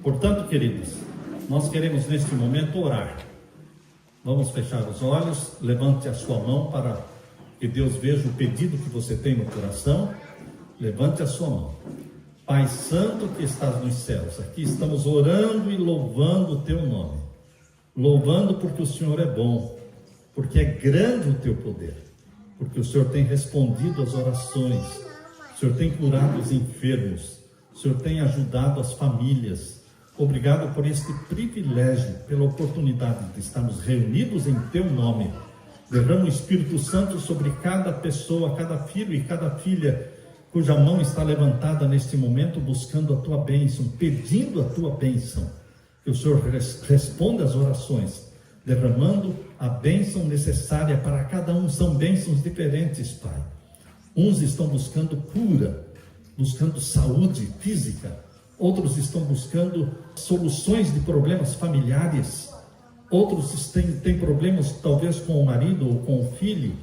Portanto, queridos, nós queremos neste momento orar. Vamos fechar os olhos, levante a sua mão para que Deus veja o pedido que você tem no coração. Levante a sua mão. Pai Santo que estás nos céus, aqui estamos orando e louvando o teu nome. Louvando porque o Senhor é bom, porque é grande o teu poder, porque o Senhor tem respondido às orações, o Senhor tem curado os enfermos, o Senhor tem ajudado as famílias. Obrigado por este privilégio, pela oportunidade de estarmos reunidos em teu nome. Derrama o Espírito Santo sobre cada pessoa, cada filho e cada filha cuja mão está levantada neste momento, buscando a tua bênção, pedindo a tua bênção. Que o Senhor responda às orações, derramando a bênção necessária para cada um. São bênçãos diferentes, Pai. Uns estão buscando cura, buscando saúde física. Outros estão buscando soluções de problemas familiares. Outros têm problemas talvez com o marido ou com o filho,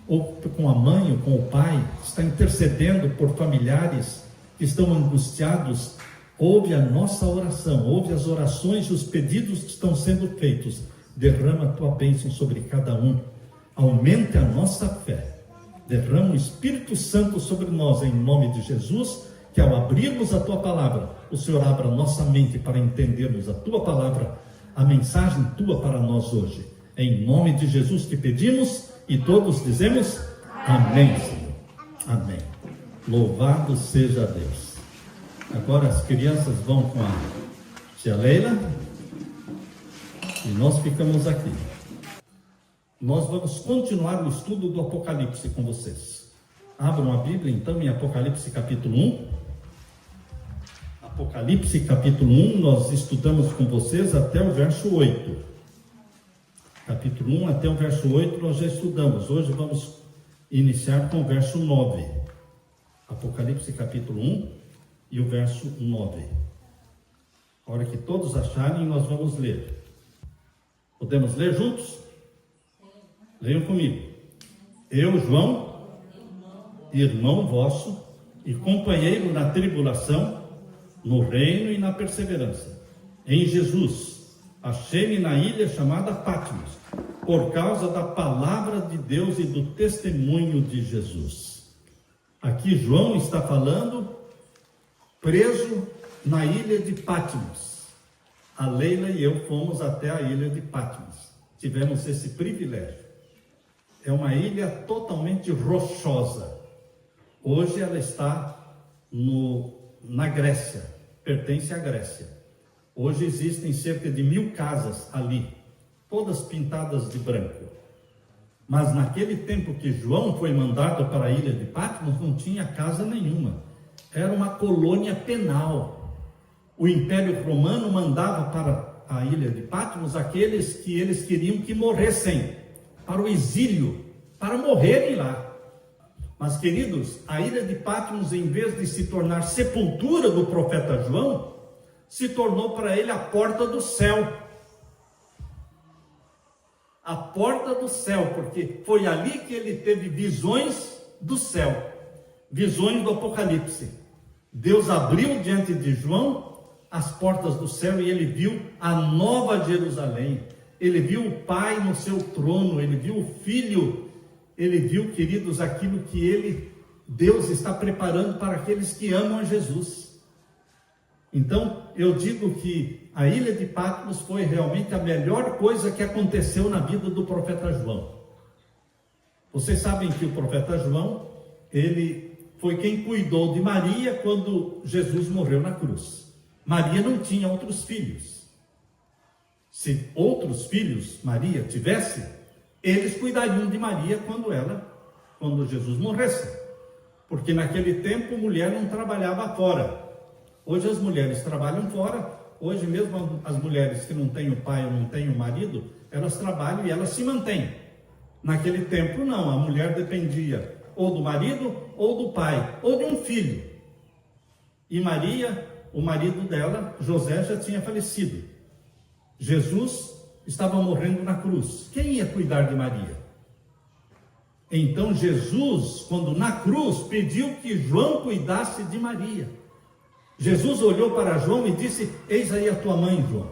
ou com a mãe ou com o pai. Está intercedendo por familiares que estão angustiados. Ouve a nossa oração, ouve as orações e os pedidos que estão sendo feitos. Derrama a tua bênção sobre cada um. Aumente a nossa fé. Derrama o Espírito Santo sobre nós em nome de Jesus, que ao abrirmos a tua palavra, o Senhor abra nossa mente para entendermos a tua palavra, a mensagem tua para nós hoje. Em nome de Jesus que pedimos e todos dizemos amém, Senhor. Amém. Louvado seja Deus. Agora as crianças vão com a tia Leila e nós ficamos aqui. Nós vamos continuar o estudo do Apocalipse com vocês. Abram a Bíblia então em Apocalipse capítulo 1. Apocalipse capítulo 1, nós estudamos com vocês até o verso 8. Capítulo 1 até o verso 8 nós já estudamos. Hoje vamos iniciar com o verso 9. Apocalipse capítulo 1 e o verso 9. A hora que todos acharem, nós vamos ler. Podemos ler juntos? Leiam comigo. Eu, João, irmão vosso e companheiro na tribulação, no reino e na perseverança, em Jesus, achei-me na ilha chamada Patmos, por causa da palavra de Deus e do testemunho de Jesus. Aqui João está falando preso na ilha de Patmos. A Leila e eu fomos até a ilha de Patmos. Tivemos esse privilégio. É uma ilha totalmente rochosa. Hoje ela está na Grécia, pertence à Grécia. Hoje existem cerca de 1000 casas ali, todas pintadas de branco. Mas naquele tempo que João foi mandado para a ilha de Patmos, não tinha casa nenhuma. Era uma colônia penal. O Império Romano mandava para a ilha de Patmos aqueles que eles queriam que morressem, para o exílio, para morrerem lá. Mas, queridos, a ilha de Patmos, em vez de se tornar sepultura do profeta João, se tornou para ele a porta do céu. A porta do céu, porque foi ali que ele teve visões do céu, visões do Apocalipse. Deus abriu diante de João as portas do céu e ele viu a nova Jerusalém. Ele viu o Pai no seu trono, ele viu o Filho. Ele viu, queridos, aquilo que Deus está preparando para aqueles que amam a Jesus. Então, eu digo que a ilha de Patmos foi realmente a melhor coisa que aconteceu na vida do profeta João. Vocês sabem que o profeta João, ele foi quem cuidou de Maria quando Jesus morreu na cruz. Maria não tinha outros filhos. Se outros filhos Maria tivesse, eles cuidariam de Maria quando Jesus morresse. Porque naquele tempo mulher não trabalhava fora. Hoje as mulheres trabalham fora. Hoje mesmo as mulheres que não têm o pai ou não têm o marido, elas trabalham e elas se mantêm. Naquele tempo não, a mulher dependia ou do marido ou do pai, ou de um filho. E Maria, o marido dela, José, já tinha falecido. Jesus estava morrendo na cruz. Quem ia cuidar de Maria? Então Jesus, quando na cruz, pediu que João cuidasse de Maria. Jesus olhou para João e disse: eis aí a tua mãe, João.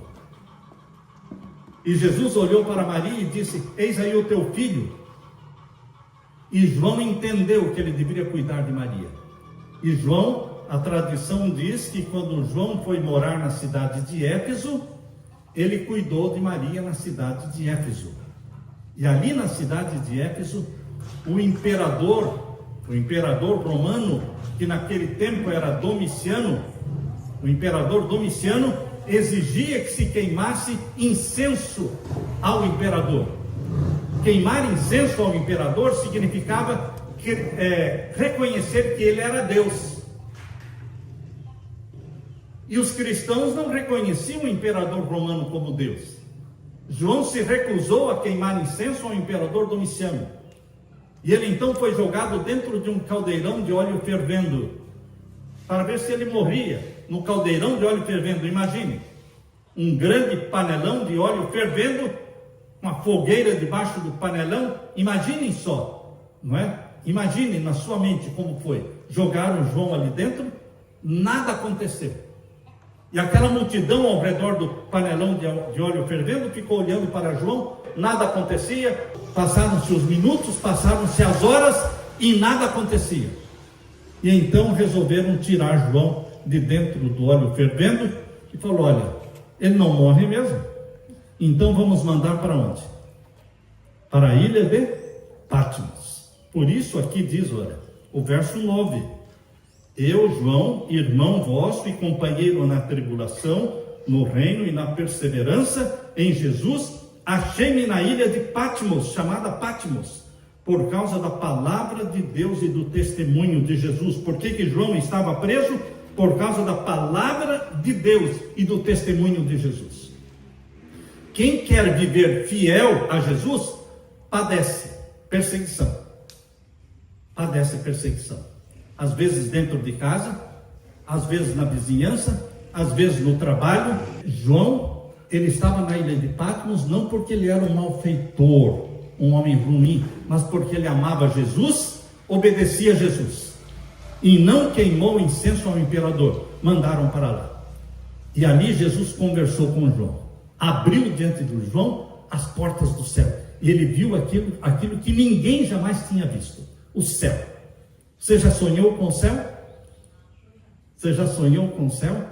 E Jesus olhou para Maria e disse: eis aí o teu filho. E João entendeu que ele deveria cuidar de Maria. E João, a tradição diz que quando João foi morar na cidade de Éfeso, ele cuidou de Maria na cidade de Éfeso. E ali na cidade de Éfeso, o imperador romano, que naquele tempo era Domiciano, o imperador Domiciano exigia que se queimasse incenso ao imperador. Queimar incenso ao imperador significava reconhecer que ele era Deus. E os cristãos não reconheciam o imperador romano como Deus. João se recusou a queimar incenso ao imperador Domiciano. E ele então foi jogado dentro de um caldeirão de óleo fervendo, para ver se ele morria no caldeirão de óleo fervendo. Imagine, um grande panelão de óleo fervendo, uma fogueira debaixo do panelão. Imaginem só, não é? Imagine na sua mente como foi. Jogaram João ali dentro, nada aconteceu. E aquela multidão ao redor do panelão de óleo fervendo ficou olhando para João, nada acontecia. Passaram-se os minutos, passaram-se as horas e nada acontecia. E então resolveram tirar João de dentro do óleo fervendo e falou: olha, ele não morre mesmo, então vamos mandar para onde? Para a ilha de Patmos. Por isso aqui diz, olha, o verso 9: eu, João, irmão vosso e companheiro na tribulação, no reino e na perseverança em Jesus, achei-me na ilha de Patmos, chamada Patmos, por causa da palavra de Deus e do testemunho de Jesus. Por que João estava preso? Por causa da palavra de Deus e do testemunho de Jesus. Quem quer viver fiel a Jesus, padece perseguição. Padece perseguição. Às vezes dentro de casa, às vezes na vizinhança, às vezes no trabalho. João, ele estava na ilha de Patmos não porque ele era um malfeitor, um homem ruim, mas porque ele amava Jesus, obedecia a Jesus. E não queimou incenso ao imperador. Mandaram para lá. E ali Jesus conversou com João. Abriu diante de João as portas do céu. E ele viu aquilo que ninguém jamais tinha visto. O céu. Você já sonhou com o céu? Você já sonhou com o céu?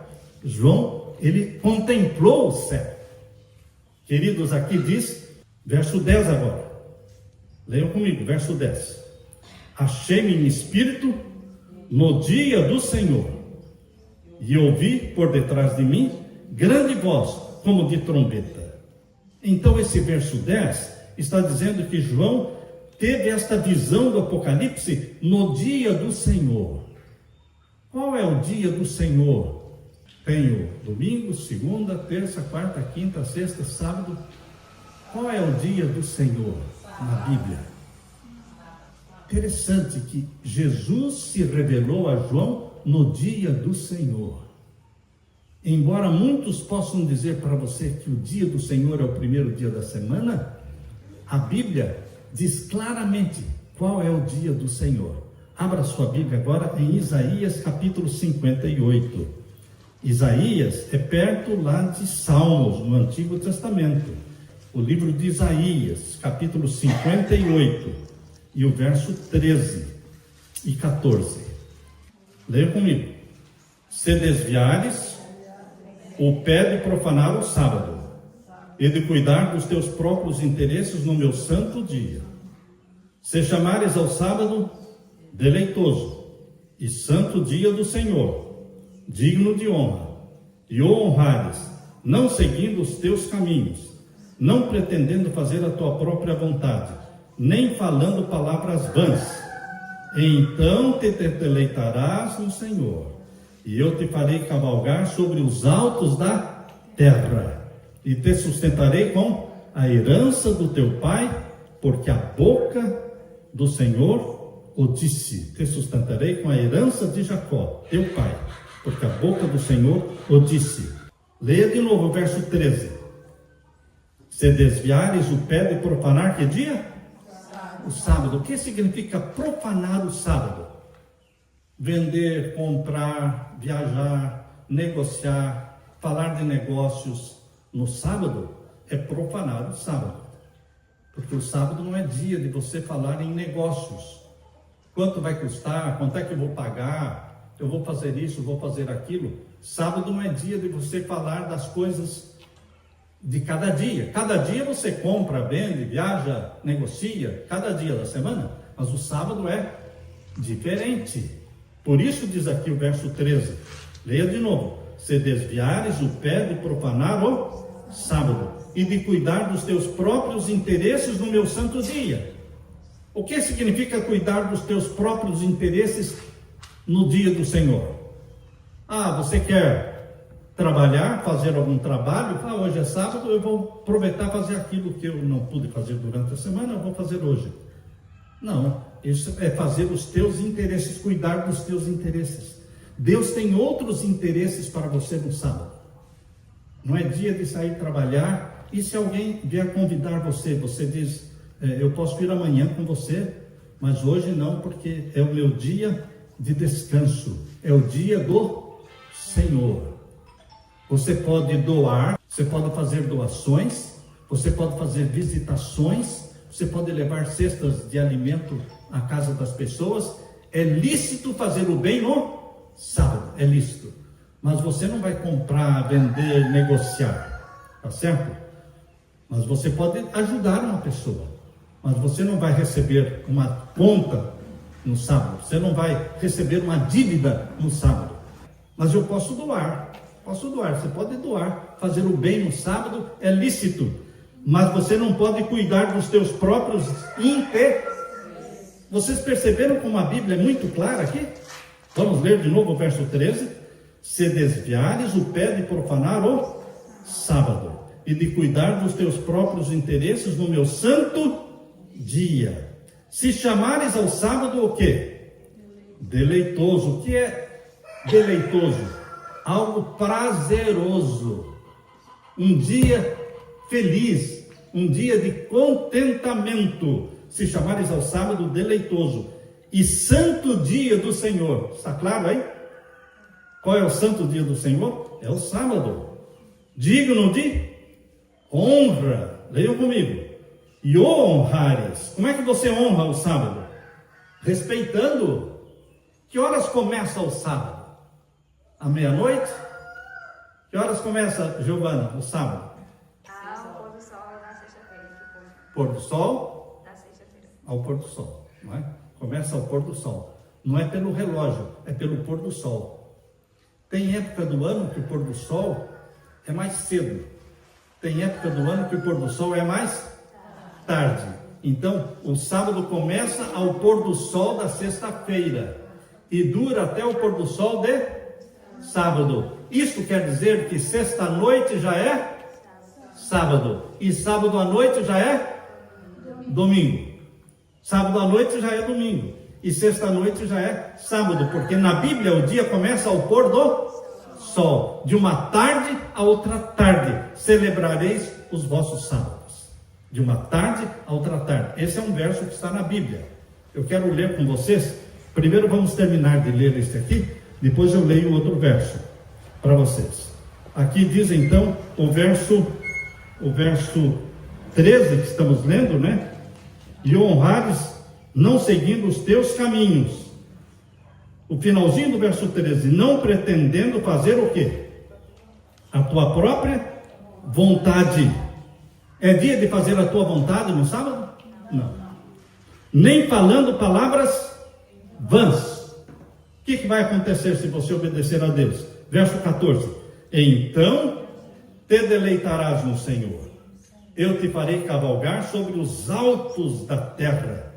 João, ele contemplou o céu. Queridos, aqui diz, verso 10 agora. Leiam comigo, verso 10. Achei-me em espírito no dia do Senhor, e ouvi por detrás de mim grande voz, como de trombeta. Então esse verso 10 está dizendo que João teve esta visão do Apocalipse no dia do Senhor. Qual é o dia do Senhor? Tem o domingo, segunda, terça, quarta, quinta, sexta, sábado. Qual é o dia do Senhor na Bíblia? Interessante que Jesus se revelou a João no dia do Senhor. Embora muitos possam dizer para você que o dia do Senhor é o primeiro dia da semana, a Bíblia diz claramente qual é o dia do Senhor. Abra sua Bíblia agora em Isaías capítulo 58. Isaías é perto lá de Salmos, no Antigo Testamento. O livro de Isaías, capítulo 58. E o verso 13 e 14. Leia comigo. Se desviares o pé de profanar o sábado, e de cuidar dos teus próprios interesses no meu santo dia, se chamares ao sábado deleitoso e santo dia do Senhor, digno de honra, e o honrares, não seguindo os teus caminhos, não pretendendo fazer a tua própria vontade, nem falando palavras vãs, então te deleitarás no Senhor, e eu te farei cavalgar sobre os altos da terra, e te sustentarei com a herança do teu pai, porque a boca do Senhor o disse. Te sustentarei com a herança de Jacó, teu pai, porque a boca do Senhor o disse. Leia de novo o verso 13. Se desviares o pé de profanar, que dia? O sábado. O que significa profanar o sábado? Vender, comprar, viajar, negociar, falar de negócios no sábado é profanar o sábado. Porque o sábado não é dia de você falar em negócios. Quanto vai custar? Quanto é que eu vou pagar? Eu vou fazer isso, vou fazer aquilo. Sábado não é dia de você falar das coisas de cada dia. Cada dia você compra, vende, viaja, negocia, cada dia da semana. Mas o sábado é diferente. Por isso diz aqui o verso 13. Leia de novo. Se desviares o pé de profanar o sábado e de cuidar dos teus próprios interesses no meu santo dia. O que significa cuidar dos teus próprios interesses no dia do Senhor? Você quer trabalhar, fazer algum trabalho? Hoje é sábado, eu vou aproveitar fazer aquilo que eu não pude fazer durante a semana, eu vou fazer hoje. Não, isso é fazer os teus interesses, cuidar dos teus interesses. Deus tem outros interesses para você no sábado. Não é dia de sair trabalhar. E se alguém vier convidar você, você diz, eu posso ir amanhã com você, mas hoje não, porque é o meu dia de descanso, é o dia do Senhor. Você pode doar, você pode fazer doações, você pode fazer visitações, você pode levar cestas de alimento à casa das pessoas. É lícito fazer o bem no sábado, é lícito. Mas você não vai comprar, vender, negociar, tá certo? Mas você pode ajudar uma pessoa, mas você não vai receber uma conta no sábado, você não vai receber uma dívida no sábado. Mas eu posso doar, você pode doar, fazer o bem no sábado é lícito, mas você não pode cuidar dos teus próprios interesses. Vocês perceberam como a Bíblia é muito clara aqui? Vamos ler de novo o verso 13. Se desviares o pé de profanar o sábado e de cuidar dos teus próprios interesses no meu santo dia. Se chamares ao sábado o quê? Deleitoso. O que é deleitoso? Algo prazeroso. Um dia feliz. Um dia de contentamento. Se chamares ao sábado deleitoso. E santo dia do Senhor. Está claro aí? Qual é o santo dia do Senhor? É o sábado. Digno de honra. Leiam comigo. E o honrares. Como é que você honra o sábado? Respeitando. Que horas começa o sábado? À meia-noite? Que horas começa, Giovana, o sábado? Ao pôr do sol na sexta-feira. Pôr do sol? Na sexta-feira. Ao pôr do sol, não é? Começa ao pôr do sol. Não é pelo relógio, é pelo pôr do sol. Tem época do ano que o pôr do sol é mais cedo. Tem época do ano que o pôr do sol é mais tarde. Então, o sábado começa ao pôr do sol da sexta-feira e dura até o pôr do sol de sábado. Isso quer dizer que sexta-noite já é sábado e sábado à noite já é domingo. Sábado à noite já é domingo e sexta-noite já é sábado, porque na Bíblia o dia começa ao pôr do sol. De uma tarde a outra tarde celebrareis os vossos sábados. De uma tarde a outra tarde. Esse é um verso que está na Bíblia. Eu quero ler com vocês. Primeiro vamos terminar de ler este aqui, depois eu leio outro verso para vocês. Aqui diz então o verso 13 que estamos lendo, né? E honrares não seguindo os teus caminhos. O finalzinho do verso 13, não pretendendo fazer o quê? A tua própria vontade. É dia de fazer a tua vontade no sábado? Não. Nem falando palavras vãs. O que vai acontecer se você obedecer a Deus? Verso 14. Então te deleitarás no Senhor. Eu te farei cavalgar sobre os altos da terra.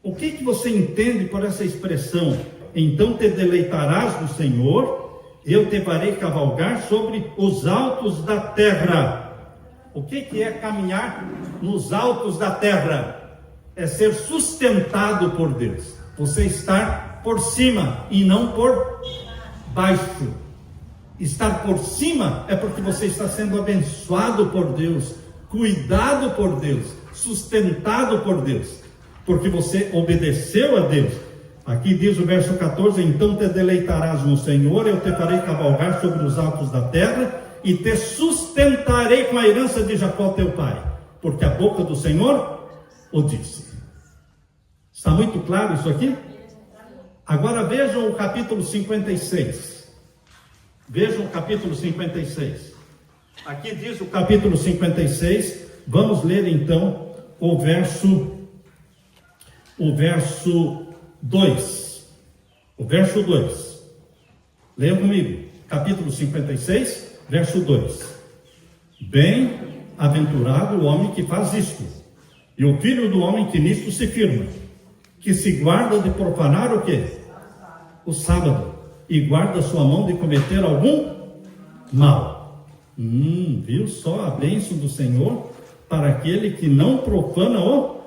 O que você entende por essa expressão? Então te deleitarás no Senhor, eu te farei cavalgar sobre os altos da terra. O que é caminhar nos altos da terra? É ser sustentado por Deus. Você estar por cima e não por baixo. Estar por cima é porque você está sendo abençoado por Deus, cuidado por Deus, sustentado por Deus, porque você obedeceu a Deus. Aqui diz o verso 14: então te deleitarás no Senhor, eu te farei cavalgar sobre os altos da terra, e te sustentarei com a herança de Jacó teu pai, porque a boca do Senhor o disse. Está muito claro isso aqui? Agora vejam o capítulo 56. Vejam o capítulo 56. Aqui diz o capítulo 56. Vamos ler então o verso 2. O verso 2. Leiam comigo. Capítulo 56, verso 2. Bem-aventurado o homem que faz isto, e o filho do homem que nisto se firma, que se guarda de profanar o quê? O sábado, e guarda sua mão de cometer algum mal. Viu só a bênção do Senhor para aquele que não profana o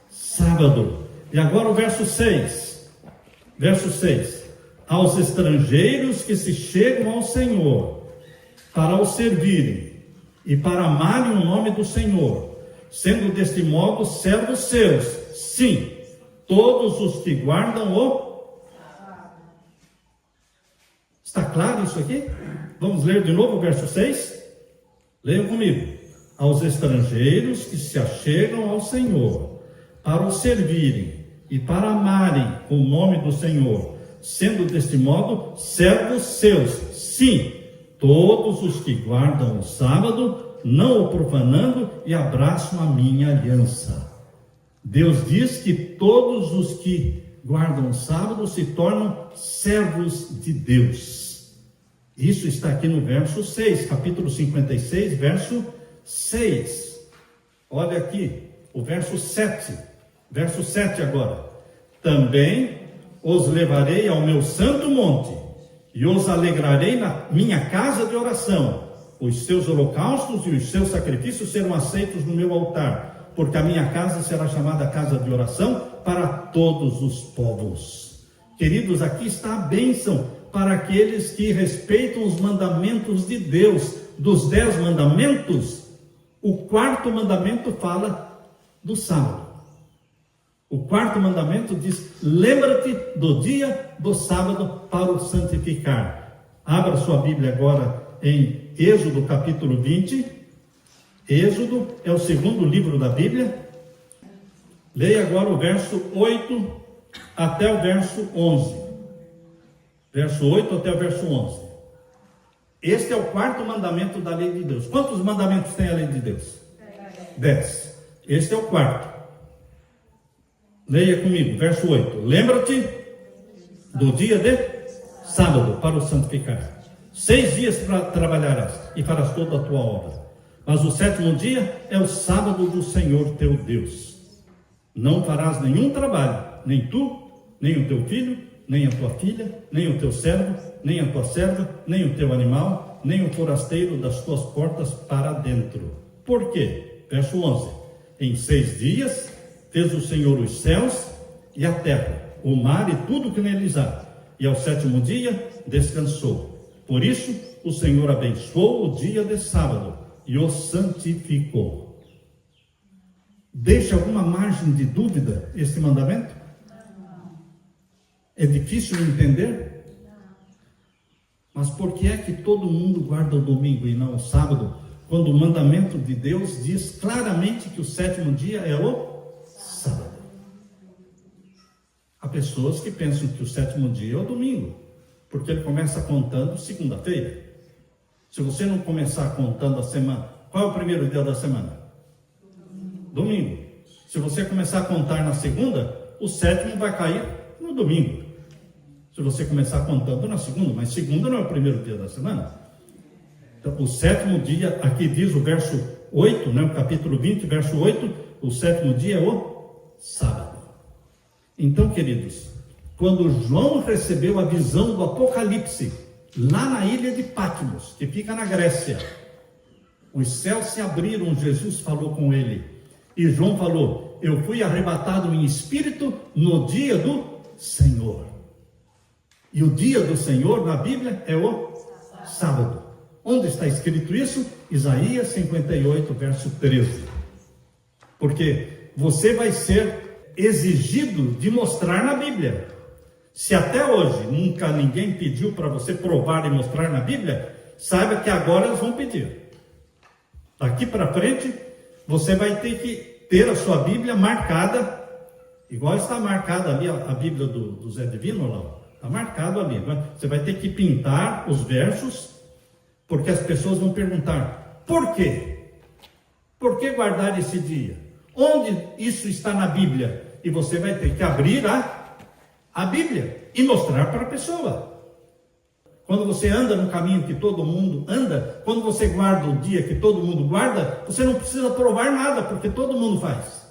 sábado. E agora o verso 6. Verso 6. Aos estrangeiros que se chegam ao Senhor para o servirem e para amarem o nome do Senhor, sendo deste modo servos seus, sim, todos os que guardam o... Está claro isso aqui? Vamos ler de novo o verso 6? Leiam comigo. Aos estrangeiros que se achegam ao Senhor para o servirem e para amarem o nome do Senhor, sendo deste modo servos seus, sim, todos os que guardam o sábado, não o profanando, e abraçam a minha aliança. Deus diz que todos os que guardam o sábado se tornam servos de Deus. Isso está aqui no verso 6, capítulo 56, verso 6. Olha aqui, o verso 7. Verso 7 agora. Também os levarei ao meu santo monte, e os alegrarei na minha casa de oração. Os seus holocaustos e os seus sacrifícios serão aceitos no meu altar, porque a minha casa será chamada casa de oração para todos os povos. Queridos, aqui está a bênção para aqueles que respeitam os mandamentos de Deus. Dos 10 mandamentos, o 4º mandamento fala do sábado. O 4º mandamento diz: lembra-te do dia do sábado para o santificar. Abra sua Bíblia agora em Êxodo capítulo 20. Êxodo é o 2º livro da Bíblia. Leia agora o verso 8 até o verso 11. Verso 8 até o verso 11. Este é o 4º mandamento da lei de Deus. Quantos mandamentos tem a lei de Deus? 10. Este é o 4º. Leia comigo, verso 8. Lembra-te do dia de sábado para o santificar. 6 dias trabalharás e farás toda a tua obra. Mas o 7º dia é o sábado do Senhor teu Deus. Não farás nenhum trabalho, nem tu, nem o teu filho, nem a tua filha, nem o teu servo, nem a tua serva, nem o teu animal, nem o forasteiro das tuas portas para dentro. Por quê? Verso 11. Em 6 dias fez o Senhor os céus e a terra, o mar e tudo que neles há, e ao 7º dia descansou. Por isso o Senhor abençoou o dia de sábado e o santificou. Deixa alguma margem de dúvida este mandamento? É difícil entender? Mas por que é que todo mundo guarda o domingo e não o sábado, quando o mandamento de Deus diz claramente que o 7º dia é o sábado? Há pessoas que pensam que o 7º dia é o domingo, porque ele começa contando segunda-feira. Se você não começar contando a semana, qual é o primeiro dia da semana? Domingo. Se você começar a contar na segunda, o 7º vai cair no domingo. Se você começar contando na segunda, mas segunda não é o primeiro dia da semana. Então, o 7º dia, aqui diz o verso 8, né, o capítulo 20, verso 8, o 7º dia é o sábado. Então, queridos, quando João recebeu a visão do Apocalipse, lá na ilha de Patmos, que fica na Grécia, os céus se abriram, Jesus falou com ele, e João falou: eu fui arrebatado em espírito no dia do Senhor. E o dia do Senhor na Bíblia é o sábado. Onde está escrito isso? Isaías 58, verso 13. Porque você vai ser exigido de mostrar na Bíblia Se até hoje nunca ninguém pediu para você provar e mostrar na Bíblia, saiba que agora eles vão pedir. Daqui para frente, você vai ter que ter a sua Bíblia marcada, igual está marcada ali a Bíblia do Zé Divino lá. Está marcado ali. Você vai ter que pintar os versos, porque as pessoas vão perguntar: por quê? Por que guardar esse dia? Onde isso está na Bíblia? E você vai ter que abrir a Bíblia e mostrar para a pessoa. Quando você anda no caminho que todo mundo anda, quando você guarda o dia que todo mundo guarda, você não precisa provar nada, porque todo mundo faz.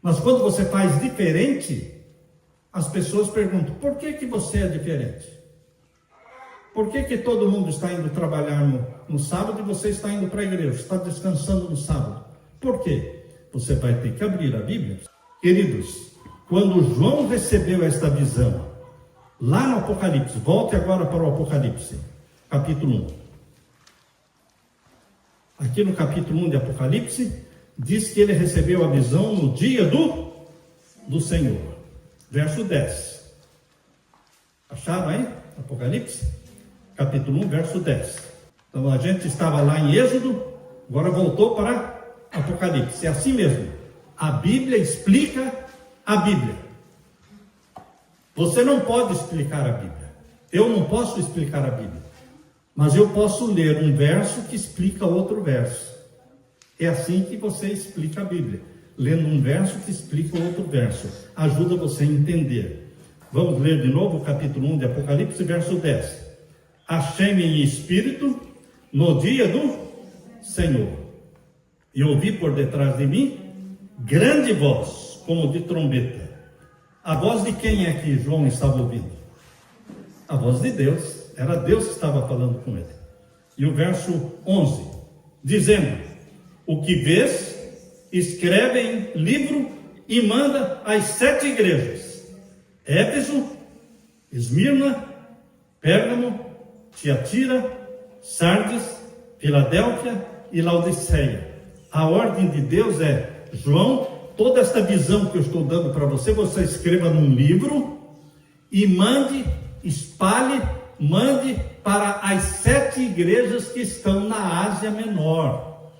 Mas quando você faz diferente, as pessoas perguntam: por que você é diferente? Por que todo mundo está indo trabalhar no sábado e você está indo para a igreja, está descansando no sábado? Por quê? Você vai ter que abrir a Bíblia. Queridos, quando João recebeu esta visão, lá no Apocalipse, volte agora para o Apocalipse, capítulo 1. Aqui no capítulo 1 de Apocalipse, diz que ele recebeu a visão no dia do Senhor. Verso 10. Acharam aí? Apocalipse? Capítulo 1, verso 10. Então a gente estava lá em Êxodo, agora voltou para Apocalipse. É assim mesmo. A Bíblia explica a Bíblia. Você não pode explicar a Bíblia. Eu não posso explicar a Bíblia. Mas eu posso ler um verso que explica outro verso. É assim que você explica a Bíblia. Lendo um verso que explica outro verso. Ajuda você a entender. Vamos ler de novo o capítulo 1 de Apocalipse, verso 10. Achei-me em espírito no dia do Senhor. E ouvi por detrás de mim grande voz, como de trombeta. A voz de quem é que João estava ouvindo? A voz de Deus. Era Deus que estava falando com ele. E o verso 11, dizendo: o que vês, escreve em livro e manda às 7 igrejas: Éfeso, Esmirna, Pérgamo, Tiatira, Sardes, Filadélfia e Laodiceia. A ordem de Deus é: João, toda esta visão que eu estou dando para você, você escreva num livro e mande, espalhe, mande para as 7 igrejas que estão na Ásia Menor.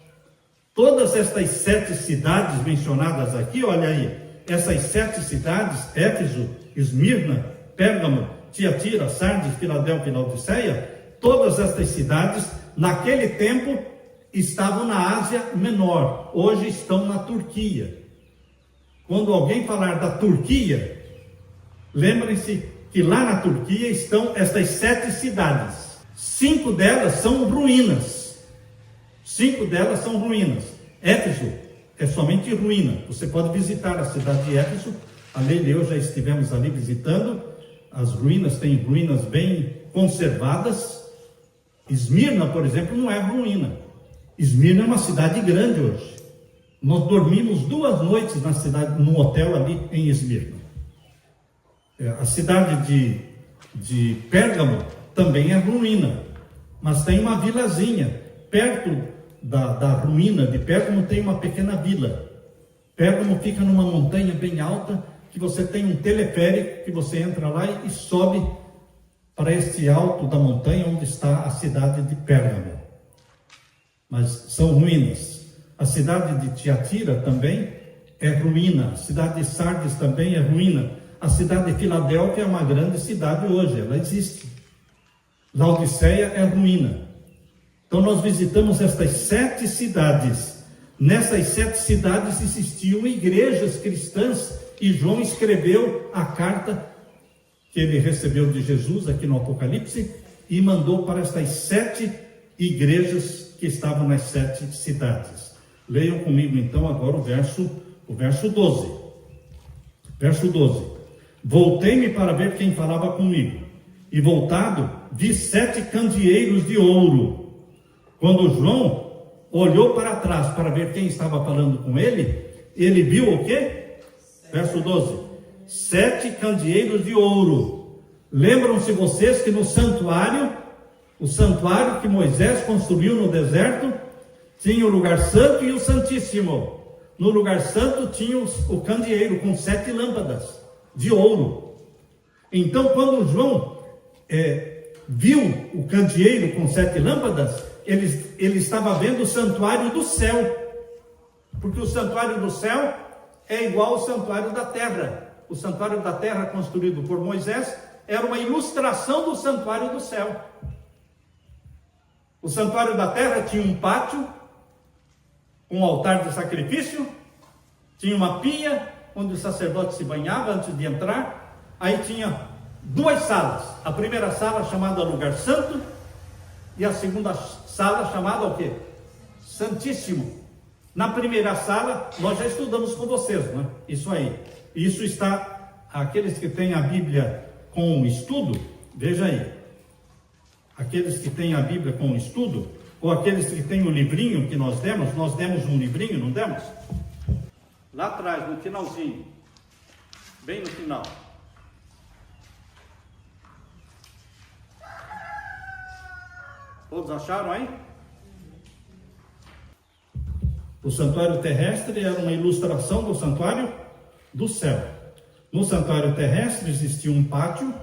Todas estas 7 cidades mencionadas aqui, olha aí, essas 7 cidades, Éfeso, Esmirna, Pérgamo, Tiatira, Sardes, Filadélfia e Laodiceia, todas estas cidades, naquele tempo, estavam na Ásia Menor, hoje estão na Turquia. Quando alguém falar da Turquia, lembrem-se que lá na Turquia estão estas 7 cidades. 5 delas são ruínas. 5 delas são ruínas. Éfeso é somente ruína. Você pode visitar a cidade de Éfeso. A Leila e eu já estivemos ali visitando. As ruínas têm ruínas bem conservadas. Esmirna, por exemplo, não é ruína. Esmirna é uma cidade grande hoje. Nós dormimos 2 noites na cidade, num hotel ali em Esmirna. A cidade de Pérgamo também é ruína, mas tem uma vilazinha. Perto da ruína de Pérgamo tem uma pequena vila. Pérgamo fica numa montanha bem alta, que você tem um teleférico, que você entra lá e sobe para este alto da montanha onde está a cidade de Pérgamo. Mas são ruínas. A cidade de Tiatira também é ruína. A cidade de Sardes também é ruína. A cidade de Filadélfia é uma grande cidade hoje, ela existe. Laodiceia é ruína. Então nós visitamos estas 7 cidades. Nessas 7 cidades existiam igrejas cristãs e João escreveu a carta que ele recebeu de Jesus aqui no Apocalipse e mandou para estas 7 igrejas que estavam nas 7 cidades. Leiam comigo então agora o verso 12. Verso 12. Voltei-me para ver quem falava comigo, e voltado vi 7 candeeiros de ouro. Quando João olhou para trás para ver quem estava falando com ele, ele viu o quê? Verso 12. 7 candeeiros de ouro. Lembram-se vocês que no santuário, o santuário que Moisés construiu no deserto, tinha o lugar santo e o santíssimo. No lugar santo tinha o candeeiro com 7 lâmpadas de ouro. Então, quando João viu o candeeiro com 7 lâmpadas, ele estava vendo o santuário do céu. Porque o santuário do céu é igual ao santuário da terra. O santuário da terra, construído por Moisés, era uma ilustração do santuário do céu. O santuário da terra tinha um pátio, um altar de sacrifício, tinha uma pia onde o sacerdote se banhava antes de entrar. Aí tinha 2 salas. A primeira sala chamada Lugar Santo e a segunda sala chamada o quê? Santíssimo. Na primeira sala, nós já estudamos com vocês, não é? Isso aí. Isso está, aqueles que têm a Bíblia com estudo, veja aí. Aqueles que têm a Bíblia com estudo, ou aqueles que têm o livrinho que nós demos um livrinho, não demos? Lá atrás, no finalzinho, bem no final. Todos acharam aí? O santuário terrestre era uma ilustração do santuário do céu. No santuário terrestre existia um pátio,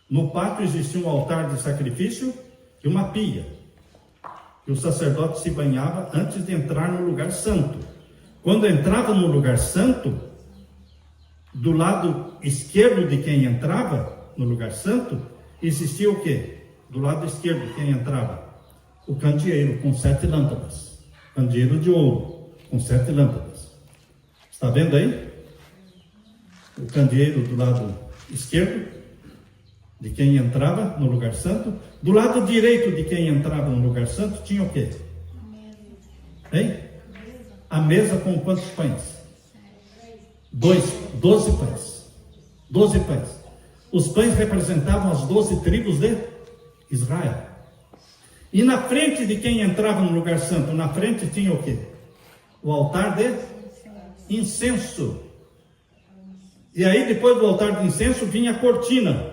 no pátio existia um altar de sacrifício e uma pia, que o sacerdote se banhava antes de entrar no lugar santo. Quando entrava no lugar santo, do lado esquerdo de quem entrava no lugar santo, existia o quê? Do lado esquerdo de quem entrava? O candeeiro com 7 lâmpadas. Candeeiro de ouro, com 7 lâmpadas. Está vendo aí? O candeeiro do lado esquerdo, de quem entrava no lugar santo. Do lado direito de quem entrava no lugar santo, tinha o quê? Hein? A mesa com quantos pães? 12 pães. 12 pães. Os pães representavam as 12 tribos de Israel. E na frente de quem entrava no lugar santo, na frente tinha o quê? O altar de incenso. E aí depois do altar de incenso vinha a cortina.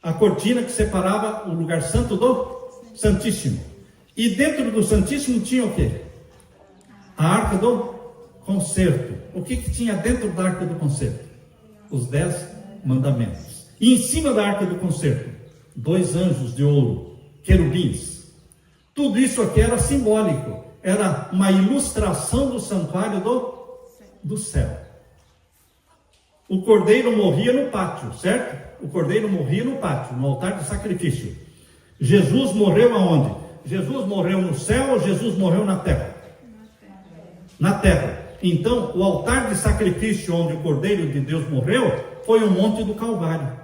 A cortina que separava o lugar santo do Santíssimo. E dentro do Santíssimo tinha o quê? A arca do concerto. O que tinha dentro da arca do concerto? Os 10 mandamentos. E em cima da arca do concerto, 2 anjos de ouro, querubins. Tudo isso aqui era simbólico, era uma ilustração do santuário do céu. O cordeiro morria no pátio, certo? O cordeiro morria no pátio, no altar de sacrifício. Jesus morreu aonde? Jesus morreu no céu ou Jesus morreu na terra? Na terra. Então, o altar de sacrifício onde o cordeiro de Deus morreu foi o Monte do Calvário.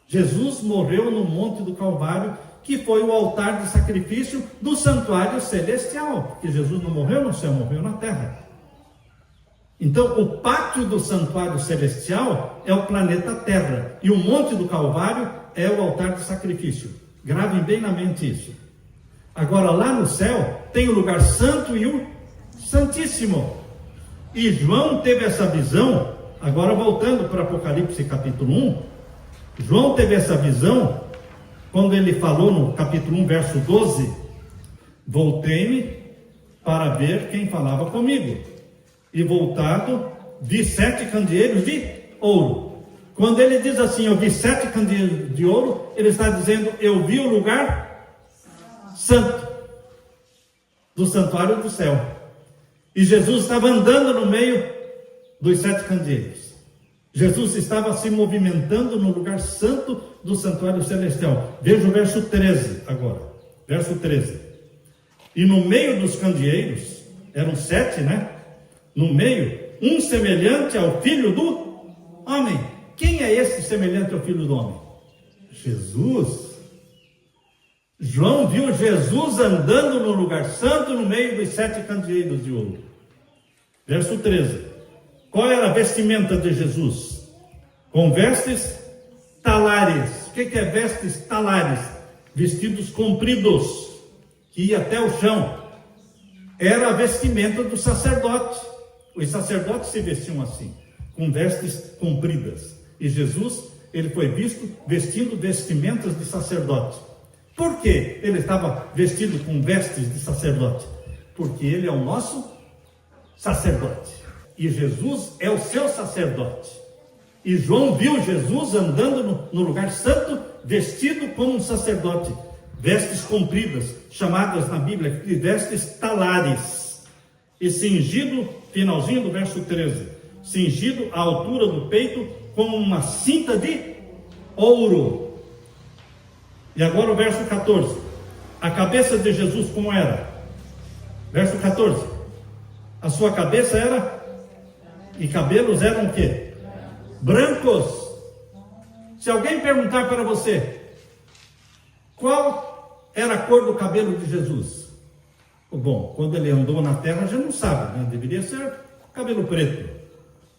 Jesus morreu no Monte do Calvário, que foi o altar de sacrifício do santuário celestial, porque Jesus não morreu no céu, morreu na terra. Então, o pátio do santuário celestial é o planeta Terra, e o Monte do Calvário é o altar de sacrifício. Gravem bem na mente isso. Agora, lá no céu, tem o lugar santo e o Santíssimo. E João teve essa visão, agora voltando para Apocalipse capítulo 1, João teve essa visão, quando ele falou no capítulo 1, verso 12, voltei-me para ver quem falava comigo, e voltado, vi 7 candeeiros de ouro. Quando ele diz assim, eu vi 7 candeeiros de ouro, ele está dizendo, eu vi o lugar santo, do santuário do céu. E Jesus estava andando no meio dos 7 candeeiros. Jesus estava se movimentando no lugar santo do santuário celestial. Veja o verso 13 agora. Verso 13. E no meio dos candeeiros, eram 7, né? No meio, um semelhante ao Filho do Homem. Quem é esse semelhante ao Filho do Homem? Jesus. João viu Jesus andando no lugar santo no meio dos 7 candeeiros de ouro. Verso 13. Qual era a vestimenta de Jesus? Com vestes talares. O que é vestes talares? Vestidos compridos, que ia até o chão. Era a vestimenta do sacerdote. Os sacerdotes se vestiam assim, com vestes compridas. E Jesus, ele foi visto vestindo vestimentas de sacerdote. Por que ele estava vestido com vestes de sacerdote? Porque ele é o nosso sacerdote. E Jesus é o seu sacerdote. E João viu Jesus andando no lugar santo, vestido como um sacerdote, vestes compridas, chamadas na Bíblia de vestes talares, e cingido, finalzinho do verso 13, cingido à altura do peito com uma cinta de ouro. E agora o verso 14, a cabeça de Jesus como era? Verso 14, a sua cabeça era, e cabelos eram o quê? Brancos. Se alguém perguntar para você, qual era a cor do cabelo de Jesus? Bom, quando ele andou na terra, já não sabe, né? Deveria ser cabelo preto.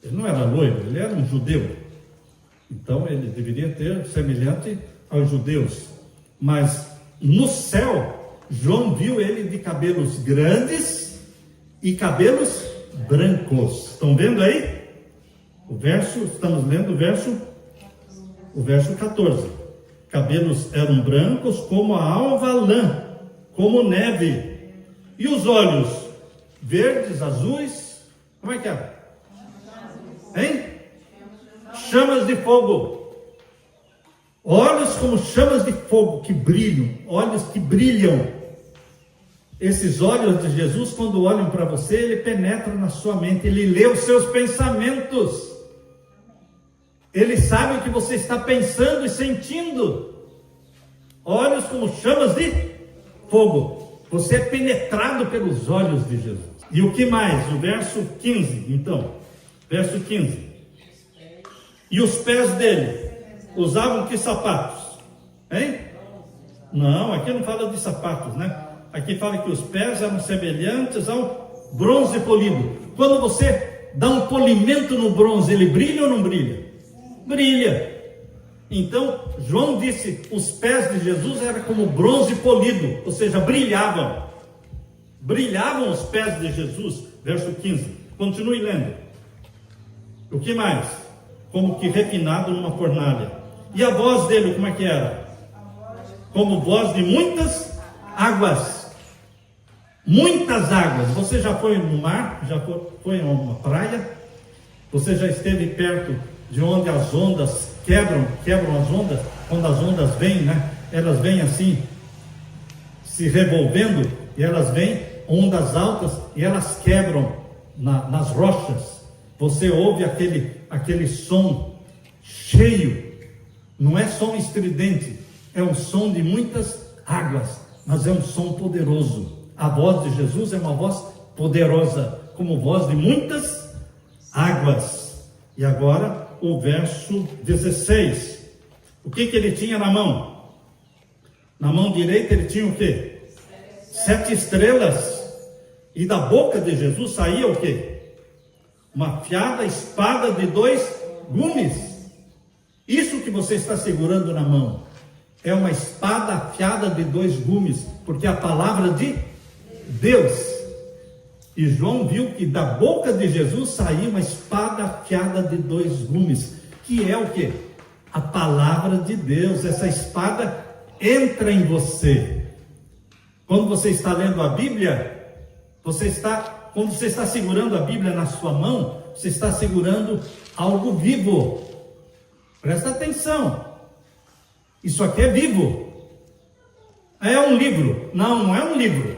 Ele não era loiro, ele era um judeu. Então ele deveria ter semelhante aos judeus. Mas no céu, João viu ele de cabelos grandes e cabelos brancos. Estão vendo aí? Estamos lendo o verso 14. Cabelos eram brancos como a alva lã, como neve. E os olhos verdes, azuis, como é que é? Hein? Chamas de fogo. Olhos como chamas de fogo que brilham, olhos que brilham. Esses olhos de Jesus, quando olham para você, ele penetra na sua mente, ele lê os seus pensamentos. Ele sabe o que você está pensando e sentindo. Olhos como chamas de fogo. Você é penetrado pelos olhos de Jesus. E o que mais? O verso 15, então. Verso 15. E os pés dele usavam que sapatos? Hein? Não, aqui não fala de sapatos, né? Aqui fala que os pés eram semelhantes ao bronze polido. Quando você dá um polimento no bronze, ele brilha ou não brilha? Brilha. Então, João disse, os pés de Jesus eram como bronze polido, ou seja, brilhavam. Brilhavam os pés de Jesus, verso 15. Continue lendo. O que mais? Como que refinado numa fornalha. E a voz dele, como é que era? Como voz de muitas águas. Muitas águas. Você já foi no mar? Já foi em uma praia? Você já esteve perto de onde as ondas quebram as ondas? Quando as ondas vêm, né? Elas vêm assim, se revolvendo, e elas vêm, ondas altas, e elas quebram nas rochas. Você ouve aquele som cheio, não é som estridente, é um som de muitas águas, mas é um som poderoso. A voz de Jesus é uma voz poderosa, como voz de muitas águas. E agora o verso 16. O que ele tinha na mão? Na mão direita ele tinha o quê? 7 estrelas. E da boca de Jesus saía o quê? Uma afiada espada de 2 gumes. Isso que você está segurando na mão é uma espada afiada de 2 gumes, porque é a palavra de Deus. E João viu que da boca de Jesus saía uma espada afiada de 2 gumes, que é o quê? A palavra de Deus. Essa espada entra em você. Quando você está lendo a Bíblia, quando você está segurando a Bíblia na sua mão, você está segurando algo vivo. Presta atenção. Isso aqui é vivo. É um livro? Não, não é um livro.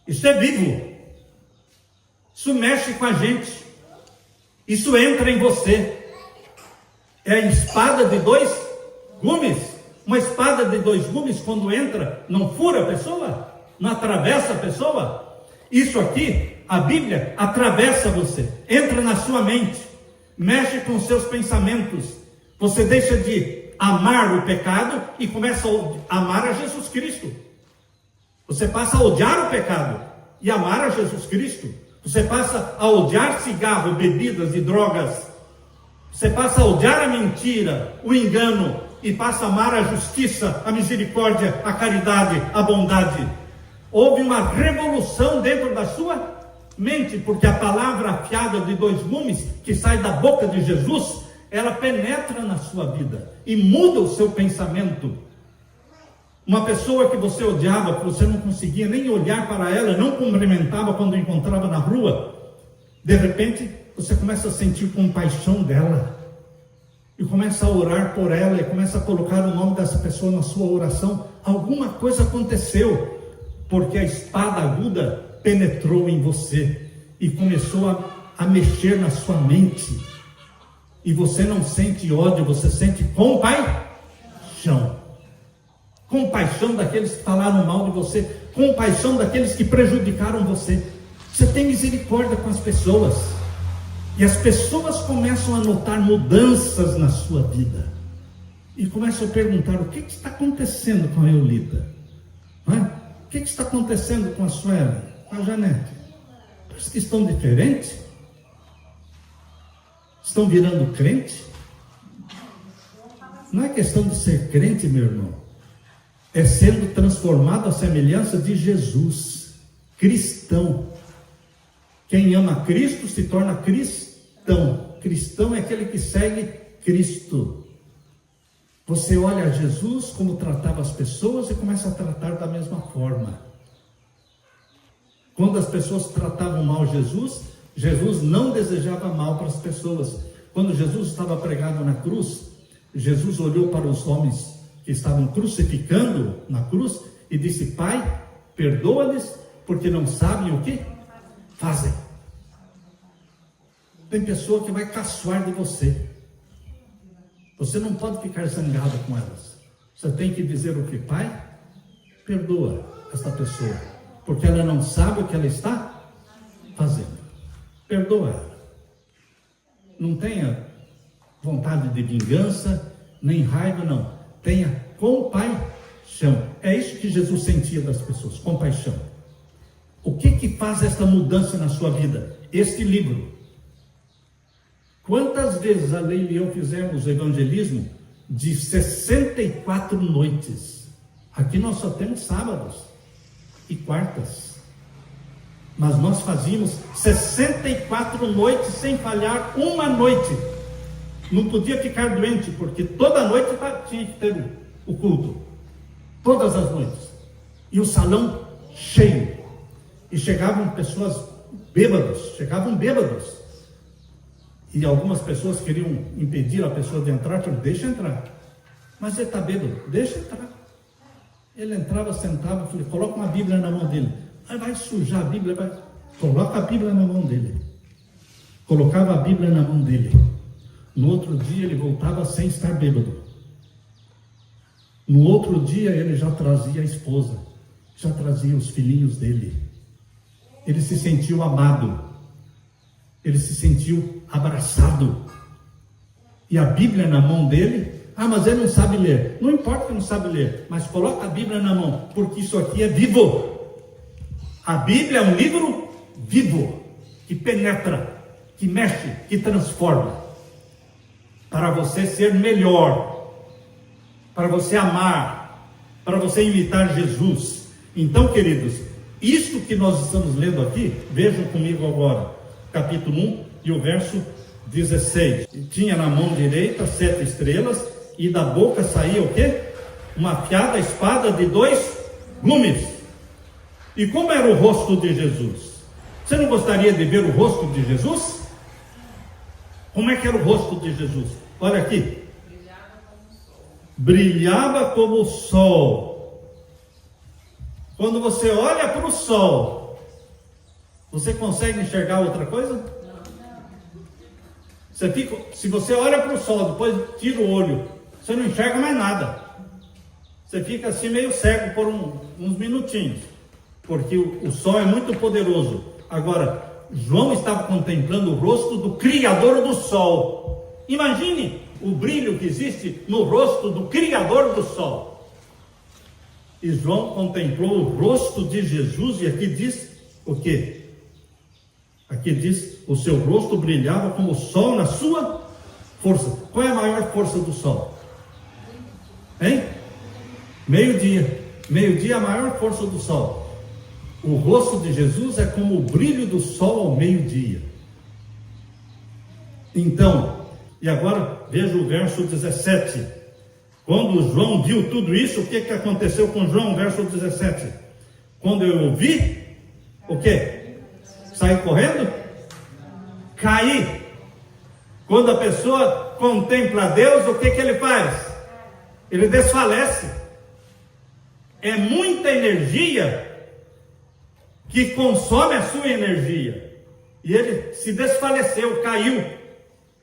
Isso é vivo. Isso mexe com a gente. Isso entra em você. É a espada de 2 gumes. Uma espada de 2 gumes, quando entra, não fura a pessoa? Não atravessa a pessoa? Isso aqui, a Bíblia, atravessa você. Entra na sua mente. Mexe com os seus pensamentos. Você deixa de amar o pecado e começa a amar a Jesus Cristo. Você passa a odiar o pecado e amar a Jesus Cristo. Você passa a odiar cigarro, bebidas e drogas. Você passa a odiar a mentira, o engano, e passa a amar a justiça, a misericórdia, a caridade, a bondade. Houve uma revolução dentro da sua mente, porque a palavra afiada de 2 gumes, que sai da boca de Jesus, ela penetra na sua vida e muda o seu pensamento. Uma pessoa que você odiava, que você não conseguia nem olhar para ela, não cumprimentava quando encontrava na rua, de repente você começa a sentir compaixão dela. e começa a orar por ela, e começa a colocar o nome dessa pessoa na sua oração, alguma coisa aconteceu, porque a espada aguda penetrou em você e começou a mexer na sua mente, e você não sente ódio, você sente compaixão. Compaixão daqueles que falaram mal de você, compaixão daqueles que prejudicaram você. Você tem misericórdia com as pessoas, e as pessoas começam a notar mudanças na sua vida, e começam a perguntar: o que está acontecendo com a Eulida? O que está acontecendo com a Sueli, com a Janete? Parece que estão diferentes, estão virando crente. Não é questão de ser crente, meu irmão, é sendo transformado à semelhança de Jesus, cristão. Quem ama Cristo se torna cristão. Cristão é aquele que segue Cristo. Você olha Jesus como tratava as pessoas e começa a tratar da mesma forma. Quando as pessoas tratavam mal Jesus, Jesus não desejava mal para as pessoas. Quando Jesus estava pregado na cruz, Jesus olhou para os homens que estavam crucificando na cruz e disse: Pai, perdoa-lhes, porque não sabem o que fazem. Tem pessoa que vai caçoar de você. Você não pode ficar zangado com elas. Você tem que dizer o que? Pai, perdoa esta pessoa, porque ela não sabe o que ela está fazendo. Perdoa ela. Não tenha vontade de vingança, nem raiva, não. Tenha compaixão. É isso que Jesus sentia das pessoas, compaixão. O que faz esta mudança na sua vida? Este livro. Quantas vezes a Leila e eu fizemos evangelismo de 64 noites? Aqui nós só temos sábados e quartas. Mas nós fazíamos 64 noites sem falhar uma noite. Não podia ficar doente, porque toda noite tinha que ter o culto. Todas as noites. E o salão cheio. E chegavam pessoas bêbados. E algumas pessoas queriam impedir a pessoa de entrar. Eu falei: deixa entrar. Mas ele está bêbado, deixa entrar. Ele entrava, sentava, eu falei: coloca uma Bíblia na mão dele. Aí vai sujar a Bíblia, coloca a Bíblia na mão dele. Colocava a Bíblia na mão dele. No outro dia ele voltava sem estar bêbado. No outro dia ele já trazia a esposa, já trazia os filhinhos dele. Ele se sentiu amado. Ele se sentiu abraçado. E a Bíblia na mão dele. Mas ele não sabe ler. Não importa que não sabe ler, mas coloca a Bíblia na mão, porque isso aqui é vivo. A Bíblia é um livro vivo, que penetra, que mexe, que transforma. Para você ser melhor, para você amar, para você imitar Jesus. Então, queridos, isto que nós estamos lendo aqui, vejam comigo agora, capítulo 1 e o verso 16. Tinha na mão direita 7 estrelas, e da boca saía o quê? Uma afiada espada de 2 gumes. E como era o rosto de Jesus? Você não gostaria de ver o rosto de Jesus? Como é que era o rosto de Jesus? Olha aqui. Brilhava como o sol. Quando você olha para o sol, você consegue enxergar outra coisa? Se você olha para o sol, depois tira o olho, você não enxerga mais nada. Você fica assim meio cego por uns minutinhos, porque o sol é muito poderoso. Agora, João estava contemplando o rosto do Criador do sol. Imagine o brilho que existe no rosto do Criador do sol. E João contemplou o rosto de Jesus, e aqui diz o quê? Aqui diz: o seu rosto brilhava como o sol na sua força. Qual é a maior força do sol? Hein? Meio-dia. Meio-dia é a maior força do sol. O rosto de Jesus é como o brilho do sol ao meio-dia. Então, e agora veja o verso 17. Quando João viu tudo isso, o que aconteceu com João? Verso 17. Quando eu ouvi, o que? Saí correndo? Caí. Quando a pessoa contempla Deus, o que ele faz? Ele desfalece. É muita energia que consome a sua energia. E ele se desfaleceu, caiu.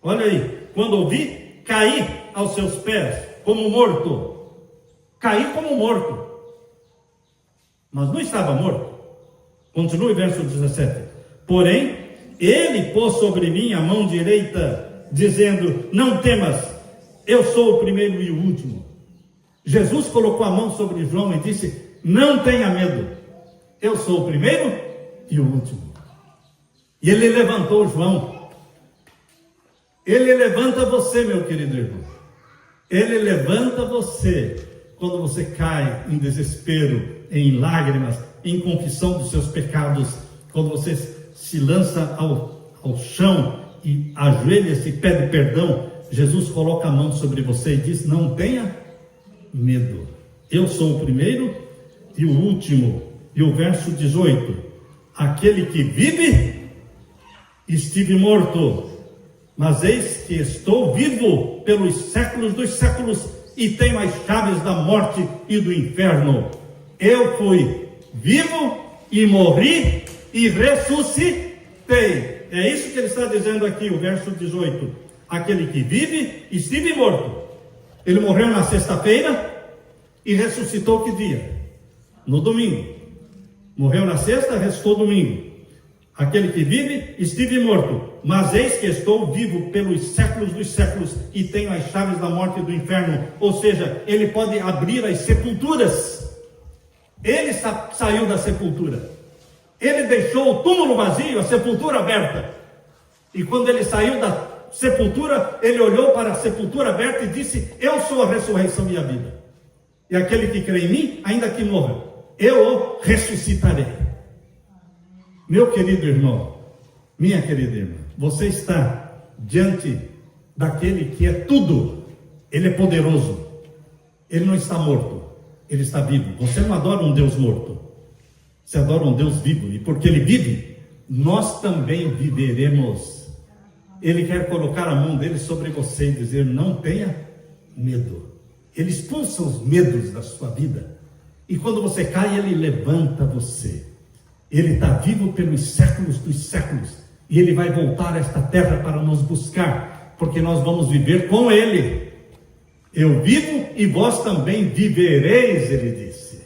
Olha aí, quando ouvi, caí aos seus pés, como morto. Caí como morto. Mas não estava morto. Continue o verso 17. Porém, ele pôs sobre mim a mão direita, dizendo: não temas, eu sou o primeiro e o último. Jesus colocou a mão sobre João e disse: não tenha medo, eu sou o primeiro e o último. E ele levantou João. Ele levanta você, meu querido irmão. Ele levanta você quando você cai em desespero, em lágrimas, em confissão dos seus pecados, quando você se lança ao chão e ajoelha-se e pede perdão. Jesus coloca a mão sobre você e diz: não tenha medo, eu sou o primeiro e o último. E o verso 18: aquele que vive, estive morto, mas eis que estou vivo pelos séculos dos séculos, e tenho as chaves da morte e do inferno. Eu fui vivo e morri e ressuscitei. É isso que ele está dizendo aqui, o verso 18. Aquele que vive, estive morto. Ele morreu na sexta-feira e ressuscitou que dia? No domingo. Morreu na sexta, ressuscitou domingo. Aquele que vive, estive morto, mas eis que estou vivo pelos séculos dos séculos, e tenho as chaves da morte e do inferno. Ou seja, ele pode abrir as sepulturas. Ele saiu da sepultura. Ele deixou o túmulo vazio, a sepultura aberta. E quando ele saiu da sepultura, ele olhou para a sepultura aberta e disse: eu sou a ressurreição e a vida. E aquele que crê em mim, ainda que morra, eu o ressuscitarei. Meu querido irmão, minha querida irmã, você está diante daquele que é tudo. Ele é poderoso. Ele não está morto, ele está vivo. Você não adora um Deus morto, você adora um Deus vivo. E porque ele vive, nós também viveremos. Ele quer colocar a mão dele sobre você e dizer: não tenha medo. Ele expulsa os medos da sua vida. E quando você cai, ele levanta você. Ele está vivo pelos séculos dos séculos. E ele vai voltar a esta terra para nos buscar, porque nós vamos viver com ele. Eu vivo e vós também vivereis, ele disse.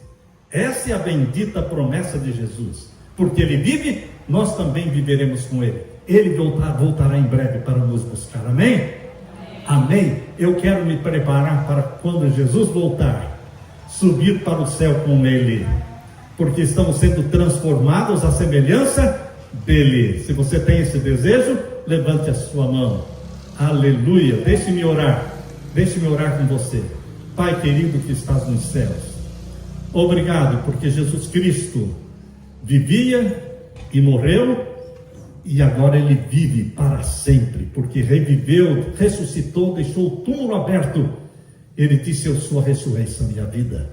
Essa é a bendita promessa de Jesus. Porque ele vive, nós também viveremos com ele. Ele voltará em breve para nos buscar. Amém? Amém. Eu quero me preparar para quando Jesus voltar, subir para o céu com ele, porque estamos sendo transformados à semelhança dele. Se você tem esse desejo, levante a sua mão. Aleluia. Deixe-me orar com você. Pai querido que estás nos céus, obrigado porque Jesus Cristo vivia e morreu, e agora ele vive para sempre, porque reviveu, ressuscitou, deixou o túmulo aberto. Ele disse: eu sou a ressurreição e a vida.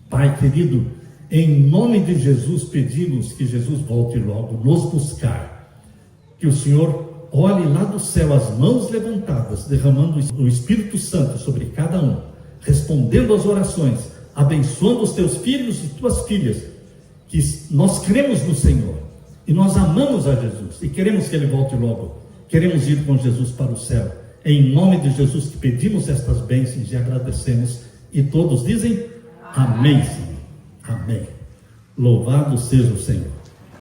Pai querido, em nome de Jesus pedimos que Jesus volte logo nos buscar, que o Senhor olhe lá do céu as mãos levantadas, derramando o Espírito Santo sobre cada um, respondendo às orações, abençoando os teus filhos e tuas filhas, que nós cremos no Senhor e nós amamos a Jesus e queremos que ele volte logo. Queremos ir com Jesus para o céu. Em nome de Jesus que pedimos estas bênçãos e agradecemos, e todos dizem amém, Senhor. Amém. Louvado seja o Senhor.